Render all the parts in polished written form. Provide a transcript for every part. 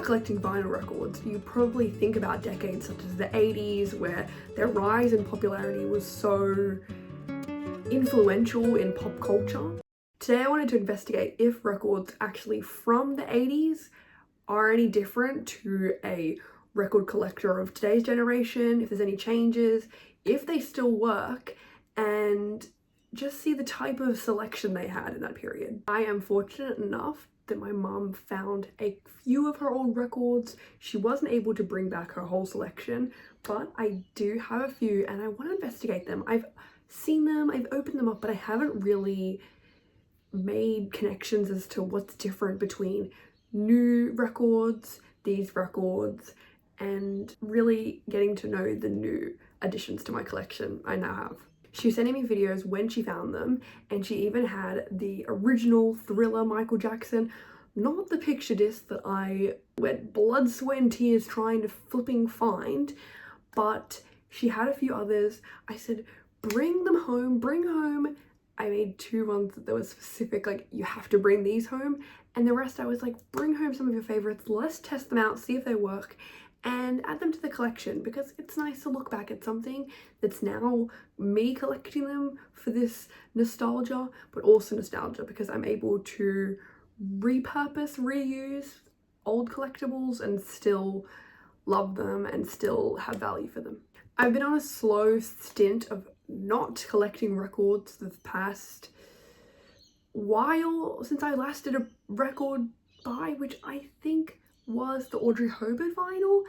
about collecting vinyl records, you probably think about decades such as the 80s, where their rise in popularity was so influential in pop culture. Today I wanted to investigate if records actually from the 80s are any different to a record collector of today's generation, if there's any changes, if they still work, and just see the type of selection they had in that period. I am fortunate enough that my mum found a few of her old records. She wasn't able to bring back her whole selection, but I do have a few and I want to investigate them. I've seen them, I've opened them up, but I haven't really made connections as to what's different between new records, these records, and really getting to know the new additions to my collection I now have. She was sending me videos when she found them, and she even had the original Thriller Michael Jackson, not the picture disc that I went blood, sweat and tears trying to flipping find, but she had a few others. I said, bring them home, bring home. I made 2 ones that were specific, like you have to bring these home, and the rest I was like, bring home some of your favorites, let's test them out, see if they work, and add them to the collection, because it's nice to look back at something that's now me collecting them for this nostalgia, but also nostalgia because I'm able to repurpose, reuse old collectibles and still love them and still have value for them. I've been on a slow stint of not collecting records the past while since I last did a record buy, which I think was the Audrey Hobart vinyl.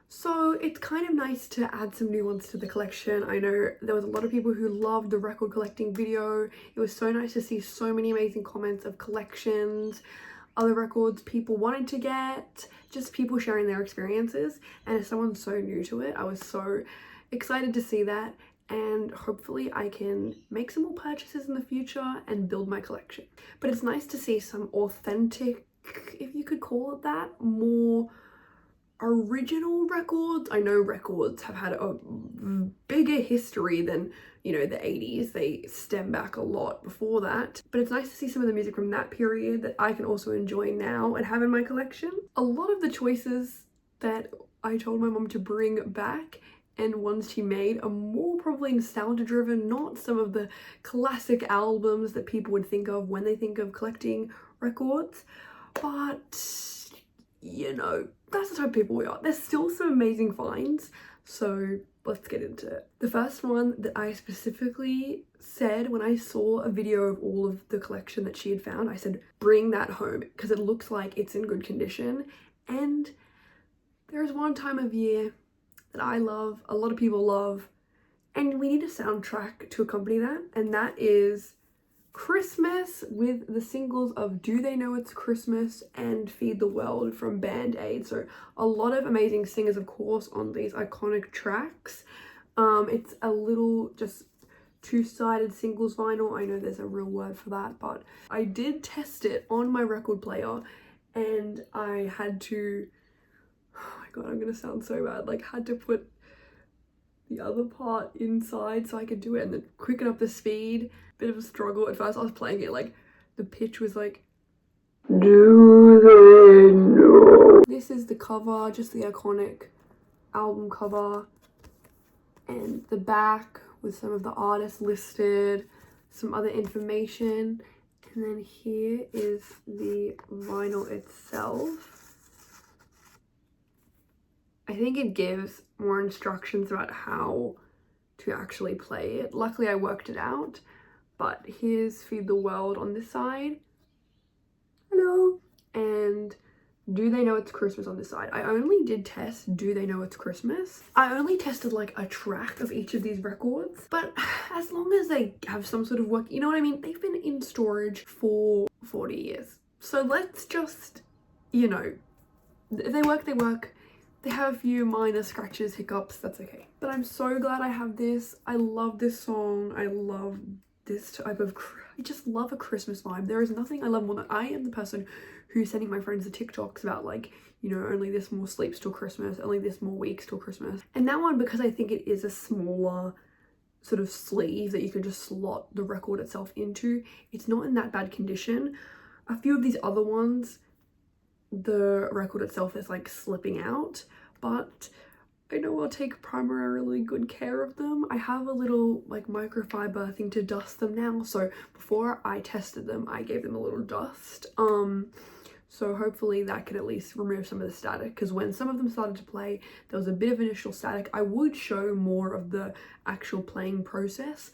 So it's kind of nice to add some new ones to the collection. I know there was a lot of people who loved the record collecting video. It was so nice to see so many amazing comments of collections, other records people wanted to get, just people sharing their experiences. And as someone so new to it, I was so excited to see that, and hopefully I can make some more purchases in the future and build my collection. But it's nice to see some authentic, if you could call it that, more original records. I know records have had a bigger history than, you know, the 80s. They stem back a lot before that, but it's nice to see some of the music from that period that I can also enjoy now and have in my collection. A lot of the choices that I told my mom to bring back and ones she made are more probably nostalgia driven, not some of the classic albums that people would think of when they think of collecting records. But, you know, that's the type of people we are. There's still some amazing finds, so let's get into it. The first one that I specifically said when I saw a video of all of the collection that she had found, I said, bring that home, because it looks like it's in good condition. And there's one time of year that I love, a lot of people love, and we need a soundtrack to accompany that, and that is Christmas, with the singles of Do They Know It's Christmas and Feed the World from Band Aid. So a lot of amazing singers, of course, on these iconic tracks. It's a little just 2-sided singles vinyl. I know there's a real word for that, but I did test it on my record player, and I had to, oh my god, I'm gonna sound so bad, like had to put the other part inside so I could do it and then quicken up the speed. Bit of a struggle. At first I was playing it like the pitch was like, do they know? This is the cover, just the iconic album cover, and the back with some of the artists listed, some other information, and then here is the vinyl itself. I think it gives more instructions about how to actually play it. Luckily I worked it out, but here's Feed the World on this side. Hello. And Do They Know It's Christmas on this side. I only did test Do They Know It's Christmas. I only tested like a track of each of these records, but as long as they have some sort of work, you know what I mean? They've been in storage for 40 years. So let's just, you know, if they work, they work. They have a few minor scratches, hiccups, that's okay. But I'm so glad I have this. I love this song. I love this type of, I just love a Christmas vibe. There is nothing I love more than, I am the person who's sending my friends the TikToks about like, you know, only this more sleeps till Christmas, only this more weeks till Christmas. And that one, because I think it is a smaller sort of sleeve that you can just slot the record itself into, it's not in that bad condition. A few of these other ones, the record itself is like slipping out, but I know I'll take primarily good care of them. I have a little like microfiber thing to dust them now, so before I tested them I gave them a little dust, so hopefully that can at least remove some of the static, because when some of them started to play there was a bit of initial static. I would show more of the actual playing process,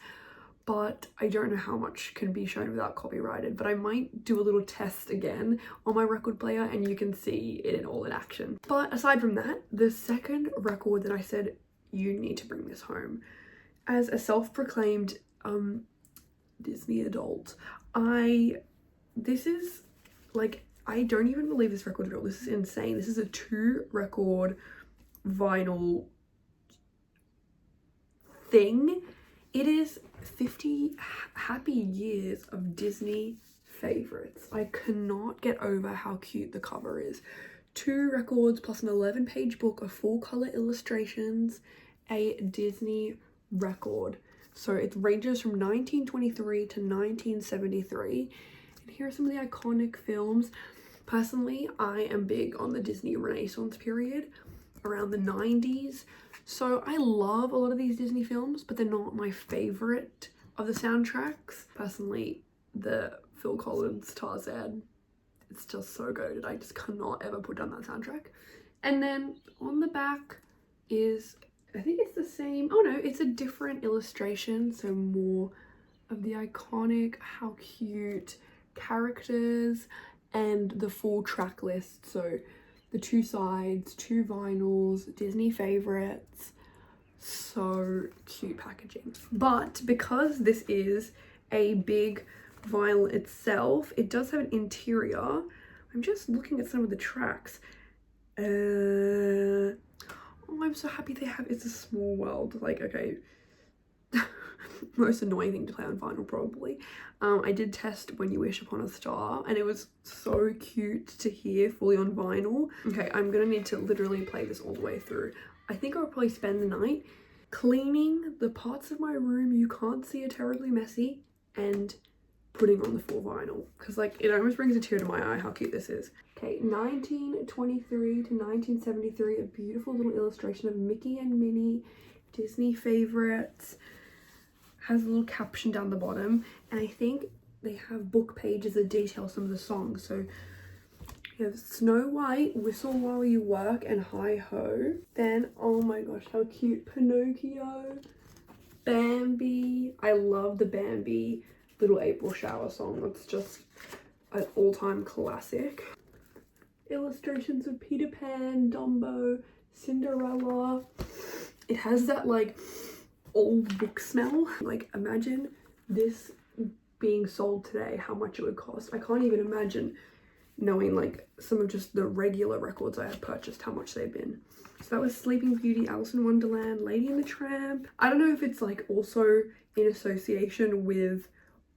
but I don't know how much can be shown without copyrighted, but I might do a little test again on my record player and you can see it in all in action. But aside from that, the second record that I said, you need to bring this home, as a self-proclaimed Disney adult, this is like, I don't even believe this record at all. This is insane. This is a 2-record vinyl thing. It is 50 happy years of Disney favorites. I cannot get over how cute the cover is. 2 records plus an 11-page book of full color illustrations, a Disney record. So it ranges from 1923 to 1973. And here are some of the iconic films. Personally, I am big on the Disney Renaissance period around the 90s. So I love a lot of these Disney films, but they're not my favorite of the soundtracks. Personally, the Phil Collins Tarzan, it's just so good. I just cannot ever put down that soundtrack. And then on the back is, I think it's the same, oh no, it's a different illustration, so more of the iconic, how cute characters, and the full track list. So the 2 sides, 2 vinyls, Disney favorites. So cute packaging. But because this is a big vinyl itself, it does have an interior. I'm just looking at some of the tracks. Oh, I'm so happy they have It's a Small World. Like, okay. Most annoying thing to play on vinyl probably. I did test When You Wish Upon a Star and it was so cute to hear fully on vinyl. Okay, I'm gonna need to literally play this all the way through. I think I'll probably spend the night cleaning the parts of my room you can't see are terribly messy and putting on the full vinyl, because like it almost brings a tear to my eye how cute this is. Okay, 1923 to 1973, a beautiful little illustration of Mickey and Minnie, Disney favorites. Has a little caption down the bottom, and I think they have book pages that detail some of the songs. So you have Snow White, Whistle While You Work, and Hi Ho. Then, oh my gosh, how cute, Pinocchio, Bambi. I love the Bambi Little April Shower song. It's just an all-time classic. Illustrations of Peter Pan, Dumbo, Cinderella. It has that like old book smell. Like, imagine this being sold today, how much it would cost. I can't even imagine, knowing like some of just the regular records I have purchased, how much they've been. So that was Sleeping Beauty, Alice in Wonderland, Lady and the Tramp. I don't know if it's like also in association with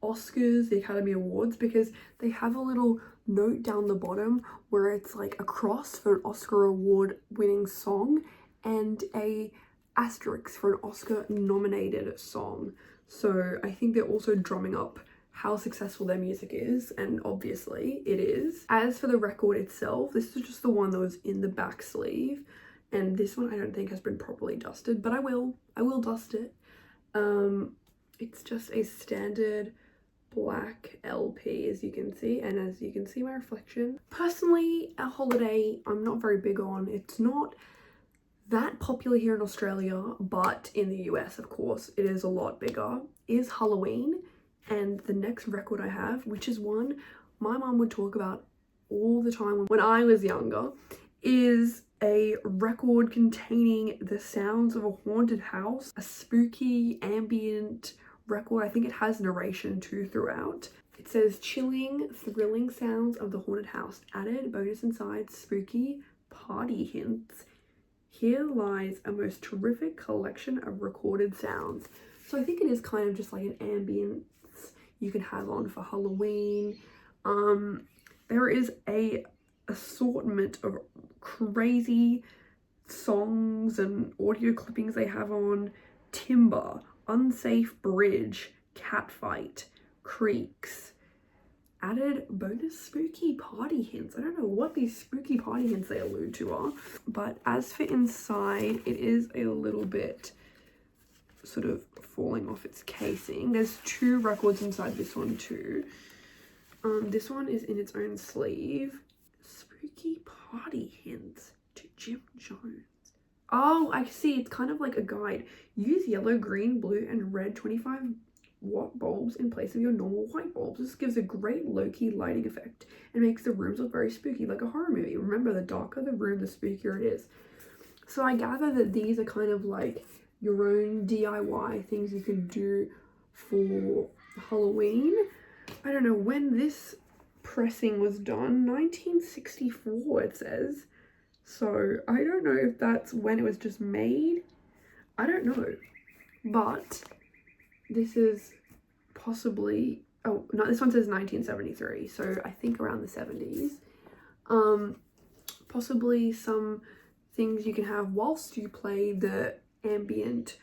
Oscars, the Academy Awards, because they have a little note down the bottom where it's like a cross for an Oscar award winning song and a asterisk for an Oscar nominated song. So I think they're also drumming up how successful their music is, and obviously it is. As for the record itself, this is just the one that was in the back sleeve, and this one I don't think has been properly dusted, but I will dust it. It's just a standard black LP, as you can see, and as you can see my reflection. Personally, a holiday I'm not very big on. It's not that popular here in Australia, but in the US, of course, it is a lot bigger, is Halloween. And the next record I have, which is one my mom would talk about all the time when I was younger, is a record containing the sounds of a haunted house, a spooky ambient record. I think it has narration too throughout. It says chilling, thrilling sounds of the haunted house, added bonus inside, spooky party hints. Here lies a most terrific collection of recorded sounds. So I think it is kind of just like an ambience you can have on for Halloween. There is a assortment of crazy songs and audio clippings they have on: Timber, Unsafe Bridge, Catfight, Creeks, added bonus spooky party hints. I don't know what these spooky party hints they allude to are, but as for inside, it is a little bit sort of falling off its casing. There's 2 records inside this one too. This one is in its own sleeve. Spooky party hints to Jim Jones. Oh, I see. It's kind of like a guide. Use yellow, green, blue, and red 25-watt bulbs in place of your normal white bulbs. This gives a great low-key lighting effect and makes the rooms look very spooky, like a horror movie. Remember, the darker the room, the spookier it is. So I gather that these are kind of like your own DIY things you can do for Halloween. I don't know when this pressing was done. 1964 it says. So I don't know if that's when it was just made. I don't know. But this is possibly, oh no, this one says 1973, so I think around the 70s. Possibly some things you can have whilst you play the ambient,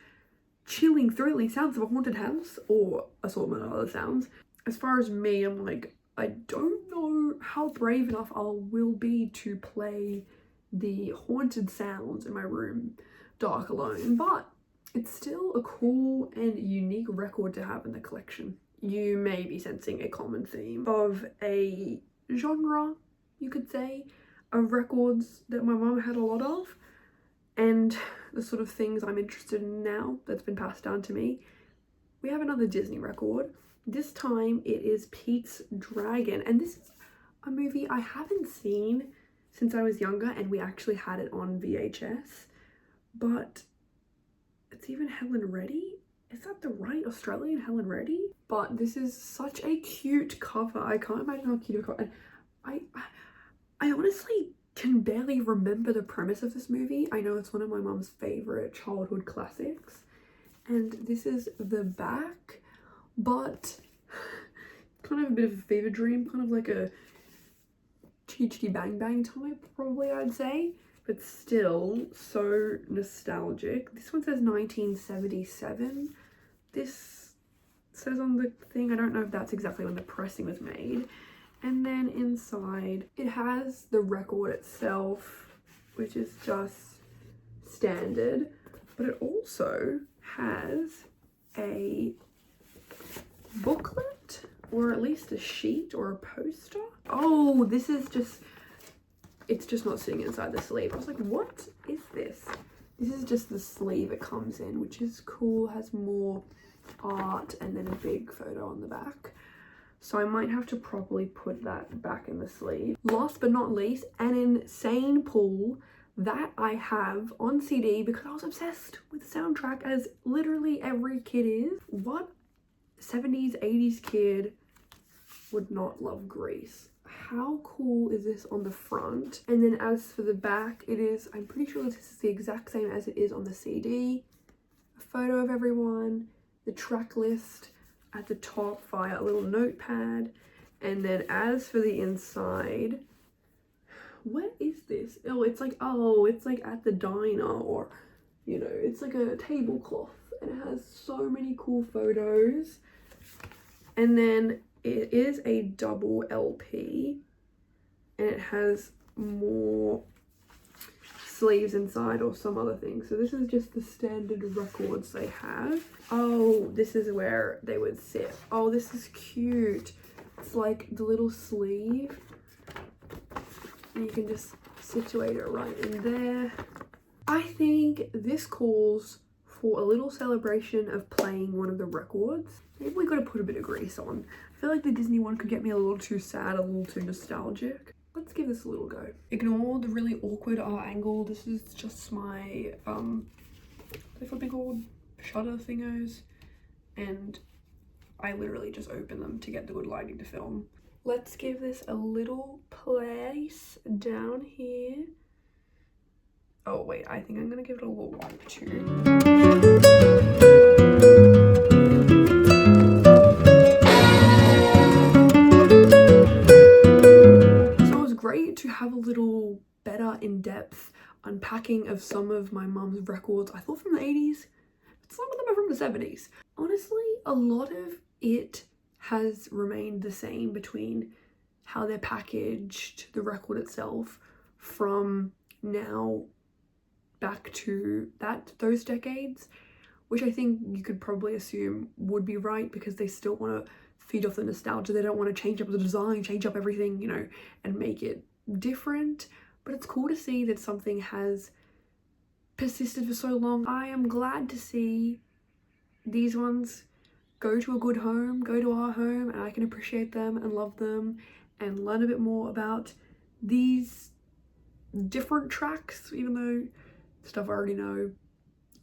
chilling, thrilling sounds of a haunted house, or assortment of other sounds. As far as me, I'm like, I don't know how brave enough I will be to play the haunted sounds in my room dark alone, but it's still a cool and unique record to have in the collection. You may be sensing a common theme of a genre, you could say, of records that my mum had a lot of, and the sort of things I'm interested in now that's been passed down to me. We have another Disney record. This time it is Pete's Dragon, and this is a movie I haven't seen since I was younger, and we actually had it on VHS, but it's even Helen Reddy. Is that the right Australian Helen Reddy? But this is such a cute cover. I can't imagine how cute a cover. And I honestly can barely remember the premise of this movie. I know it's one of my mum's favorite childhood classics, and this is the back, but kind of a bit of a fever dream, kind of like a Chitty Chitty Bang Bang type, probably, I'd say, but still so nostalgic. This one says 1977. This says on the thing, I don't know if that's exactly when the pressing was made. And then inside it has the record itself, which is just standard, but it also has a booklet, or at least a sheet or a poster. Oh, this is just, it's just not sitting inside the sleeve. I was like, what is this? This is just the sleeve it comes in, which is cool, has more art and then a big photo on the back. So I might have to properly put that back in the sleeve. Last but not least, an insane pull that I have on CD because I was obsessed with the soundtrack, as literally every kid is. What 70s, 80s kid would not love Grease? How cool is this on the front? And then as for the back, it is, I'm pretty sure this is the exact same as it is on the CD. A photo of everyone, the track list at the top via a little notepad. And then as for the inside, what is this? Oh, it's like at the diner, or, you know, it's like a tablecloth, and it has so many cool photos. And then it is a double LP, and it has more sleeves inside or some other thing. So this is just the standard records they have. Oh, this is where they would sit. Oh, this is cute. It's like the little sleeve, and you can just situate it right in there. I think this calls for a little celebration of playing one of the records. Maybe we gotta put a bit of Grease on. I feel like the Disney one could get me a little too sad, a little too nostalgic. Let's give this a little go. Ignore the really awkward art angle. This is just my, what's it called? Shutter thingos. And I literally just open them to get the good lighting to film. Let's give this a little place down here. Oh wait, I think I'm gonna give it a little wipe too. Great to have a little better in-depth unpacking of some of my mum's records. I thought from the 80s, but some of them are from the 70s. Honestly, a lot of it has remained the same between how they're packaged, the record itself, from now back to those decades, which I think you could probably assume would be right, because they still want to feed off the nostalgia. They don't want to change up the design, change up everything, you know, and make it different. But it's cool to see that something has persisted for so long. I am glad to see these ones go to a good home, go to our home, and I can appreciate them and love them and learn a bit more about these different tracks, even though stuff I already know,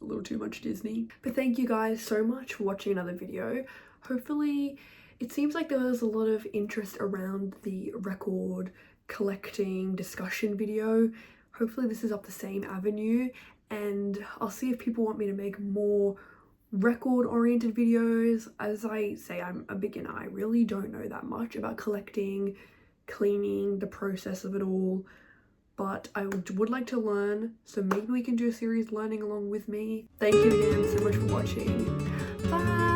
a little too much Disney. But thank you guys so much for watching another video. Hopefully, it seems like there was a lot of interest around the record collecting discussion video. Hopefully this is up the same avenue, and I'll see if people want me to make more record oriented videos. As I say, I'm a beginner. I really don't know that much about collecting, cleaning, the process of it all, but I would like to learn, so maybe we can do a series learning along with me. Thank you again so much for watching. Bye!